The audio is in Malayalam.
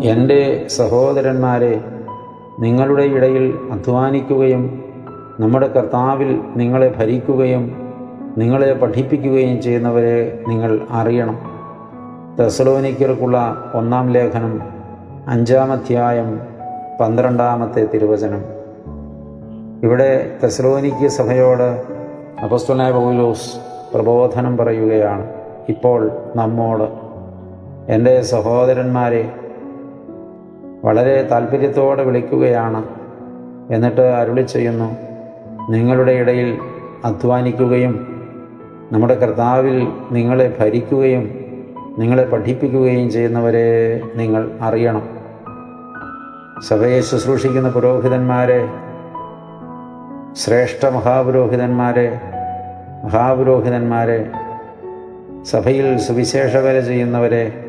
എൻ്റെ സഹോദരന്മാരെ, നിങ്ങളുടെ ഇടയിൽ അധ്വാനിക്കുകയും നമ്മുടെ കർത്താവിൽ നിങ്ങളെ ഭരിക്കുകയും നിങ്ങളെ പഠിപ്പിക്കുകയും ചെയ്യുന്നവരെ നിങ്ങൾ അറിയണം. തെസ്സലോനിക്കർക്കുള്ള 1-ാം ലേഖനം 5-ാം അധ്യായം 12-ാമത്തെ തിരുവചനം. ഇവിടെ തെസ്സലോനിക്യ സഭയോട് അപ്പോസ്തലനായ പൗലോസ് പ്രബോധനം പറയുകയാണ്. ഇപ്പോൾ നമ്മോട്, എൻ്റെ സഹോദരന്മാരെ, വളരെ താല്പര്യത്തോടെ വിളിക്കുകയാണ്. എന്നിട്ട് അരുളി ചെയ്യുന്നു, നിങ്ങളുടെ ഇടയിൽ അധ്വാനിക്കുകയും നമ്മുടെ കർത്താവിൽ നിങ്ങളെ ഭരിക്കുകയും നിങ്ങളെ പഠിപ്പിക്കുകയും ചെയ്യുന്നവരെ നിങ്ങൾ അറിയണം. സഭയെ ശുശ്രൂഷിക്കുന്ന പുരോഹിതന്മാരെ, ശ്രേഷ്ഠ മഹാപുരോഹിതന്മാരെ, സഭയിൽ സുവിശേഷ വേല ചെയ്യുന്നവരെ,